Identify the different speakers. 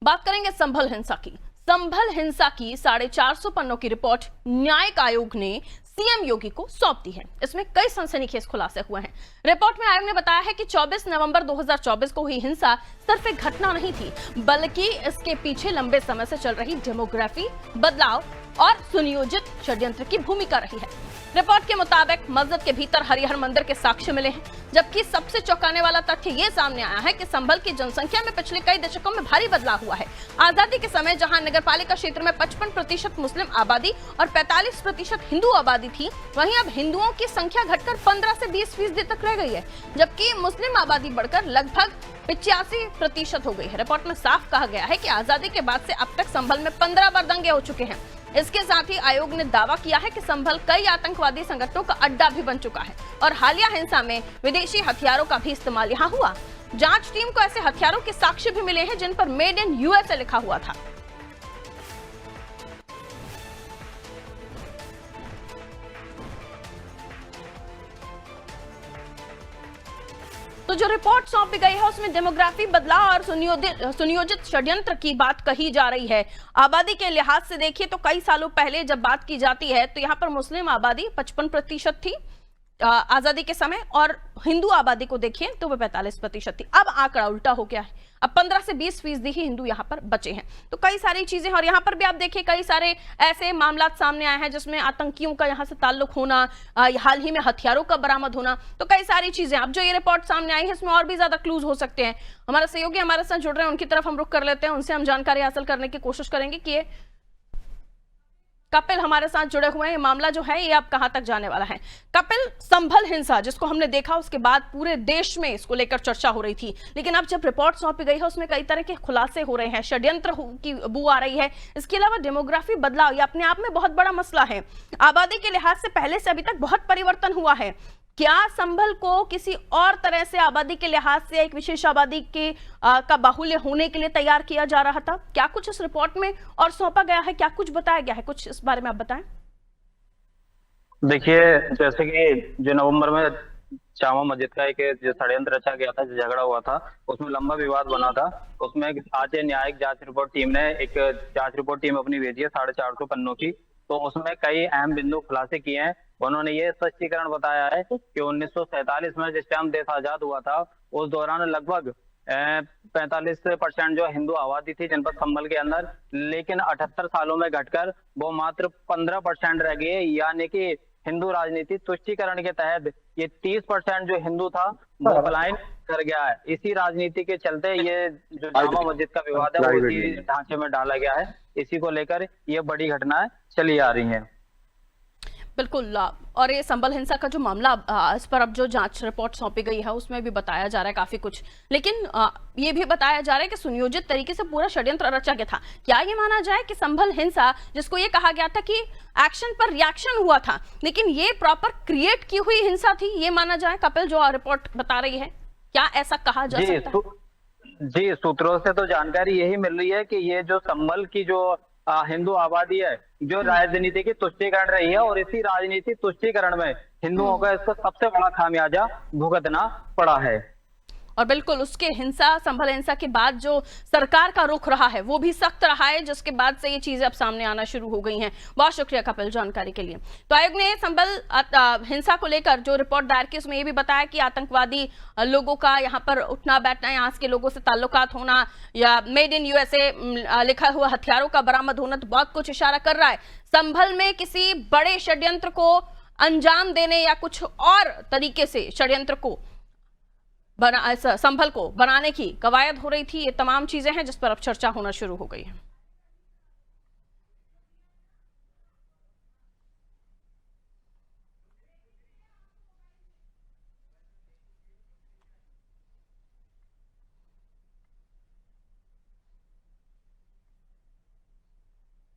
Speaker 1: बात करेंगे संभल हिंसा की। संभल हिंसा की 450 पन्नों की रिपोर्ट न्यायिक आयोग ने सीएम योगी को सौंप दी है। इसमें कई सनसनीखेज खुलासे हुए हैं। रिपोर्ट में आयोग ने बताया है कि 24 नवंबर 2024 को हुई हिंसा सिर्फ एक घटना नहीं थी, बल्कि इसके पीछे लंबे समय से चल रही डेमोग्राफी बदलाव और सुनियोजित षड्यंत्र की भूमिका रही है। रिपोर्ट के मुताबिक मस्जिद के भीतर हरिहर मंदिर के साक्ष्य मिले हैं, जबकि सबसे चौंकाने वाला तथ्य ये सामने आया है कि संभल की जनसंख्या में पिछले कई दशकों में भारी बदलाव हुआ है। आजादी के समय जहां नगरपालिका क्षेत्र में 55% मुस्लिम आबादी और 45% हिंदू आबादी थी, वहीं अब हिंदुओं की संख्या घटकर 15 से 20% तक रह गई है, जबकि मुस्लिम आबादी बढ़कर लगभग 85% हो गई है। रिपोर्ट में साफ कहा गया है कि आजादी के बाद से अब तक संभल में 15 बार दंगे हो चुके हैं। इसके साथ ही आयोग ने दावा किया है कि संभल कई आतंकवादी संगठनों का अड्डा भी बन चुका है और हालिया हिंसा में विदेशी हथियारों का भी इस्तेमाल यहां हुआ। जांच टीम को ऐसे हथियारों के साक्ष्य भी मिले हैं जिन पर मेड इन यूएसए लिखा हुआ था। तो जो रिपोर्ट सौंपी गई है उसमें डेमोग्राफी बदलाव और सुनियोजित षड्यंत्र की बात कही जा रही है। आबादी के लिहाज से देखिए तो कई सालों पहले जब बात की जाती है तो यहाँ पर मुस्लिम आबादी 55% थी आजादी के समय, और हिंदू आबादी को देखिए तो वह 45% थी। अब आंकड़ा उल्टा हो गया है, अब 15 से 20% ही हिंदू यहाँ पर बचे हैं। तो कई सारी चीजें, और यहाँ पर भी आप देखिए कई सारे ऐसे मामला सामने आए हैं जिसमें आतंकियों का यहाँ से ताल्लुक होना, हाल ही में हथियारों का बरामद होना, तो कई सारी चीजें। अब जो ये रिपोर्ट सामने आई है इसमें और भी ज्यादा क्लूज हो सकते हैं। हमारे सहयोगी हमारे साथ जुड़ रहे हैं, उनकी तरफ हम रुख कर लेते हैं, उनसे हम जानकारी हासिल करने की कोशिश करेंगे कि ये कपिल हमारे साथ जुड़े हुए हैं। ये मामला जो है ये अब कहां तक जाने वाला है? कपिल, संभल हिंसा जिसको हमने देखा उसके बाद पूरे देश में इसको लेकर चर्चा हो रही थी, लेकिन अब जब रिपोर्ट सौंपी गई है उसमें कई तरह के खुलासे हो रहे हैं, षड्यंत्र की बू आ रही है। इसके अलावा डेमोग्राफी बदलाव ये अपने आप में बहुत बड़ा मसला है। आबादी के लिहाज से पहले से अभी तक बहुत परिवर्तन हुआ है। क्या संभल को किसी और तरह से आबादी के लिहाज से एक विशेष आबादी के का बाहुल्य होने के लिए तैयार किया जा रहा था? क्या कुछ इस रिपोर्ट में और सौंपा गया है, क्या कुछ बताया गया है, कुछ इस बारे में आप बताएं।
Speaker 2: देखिए, जैसे कि जो नवंबर में जामा मस्जिद का एक जो षड्यंत्र रचा गया था, जो झगड़ा हुआ था, उसमें लंबा विवाद बना था। उसमें आज न्यायिक जांच रिपोर्ट टीम ने एक जांच रिपोर्ट टीम अपनी भेजी है 450 पन्नों की। तो उसमें कई अहम बिंदु खुलासे किए हैं। उन्होंने ये स्पष्टीकरण बताया है कि 1947 में जिस टाइम देश आजाद हुआ था उस दौरान लगभग 45% जो हिंदू आबादी थी जनपद संभल के अंदर, लेकिन 78 सालों में घटकर वो मात्र 15% रह गए। यानी कि हिंदू राजनीति तुष्टीकरण के तहत ये 30% जो हिंदू था वो पलायन कर गया है। इसी राजनीति के चलते ये जो जामा मस्जिद का विवाद है वो इसी ढांचे में डाला गया है। इसी को लेकर ये बड़ी घटनाएं चली आ रही हैं।
Speaker 1: बिल्कुल, और ये संभल हिंसा का जो मामला, इस पर अब जो जांच रिपोर्ट सौंपी गई है उसमें भी बताया जा रहा है काफी कुछ, लेकिन ये भी बताया जा रहा है कि सुनियोजित तरीके से पूरा षड्यंत्र रचा गया था। क्या ये माना जाए कि संभल हिंसा, जिसको ये कहा गया था कि एक्शन पर रिएक्शन हुआ था, लेकिन ये प्रॉपर क्रिएट की हुई हिंसा थी, ये माना जाए? कपिल, जो रिपोर्ट बता रही है, क्या ऐसा कहा जा सकता है?
Speaker 2: जी, सूत्रों से तो जानकारी यही मिल रही है कि ये जो संभल की जो हिंदू आबादी है जो राजनीति की तुष्टीकरण रही है, और इसी राजनीति तुष्टीकरण में हिंदुओं का इसको सबसे बड़ा खामियाजा भुगतना पड़ा है।
Speaker 1: और बिल्कुल उसके संभल हिंसा के बाद जो सरकार का रुख रहा है वो भी सख्त रहा है, जिसके बाद से ये चीजें अब सामने आना शुरू हो गई हैं। बहुत शुक्रिया कपिल जानकारी के लिए। तो आयोग ने संभल हिंसा को लेकर जो रिपोर्ट दायर की उसमें ये भी बताया कि आतंकवादी लोगों का यहाँ पर उठना बैठना, यहाँ के लोगों से ताल्लुकात होना, या मेड इन यूएसए लिखा हुआ हथियारों का बरामद होना, तो बहुत कुछ इशारा कर रहा है संभल में किसी बड़े षड्यंत्र को अंजाम देने या कुछ और तरीके से षड्यंत्र को संभल को बनाने की कवायद हो रही थी। ये तमाम चीजें हैं जिस पर अब चर्चा होना शुरू हो गई है।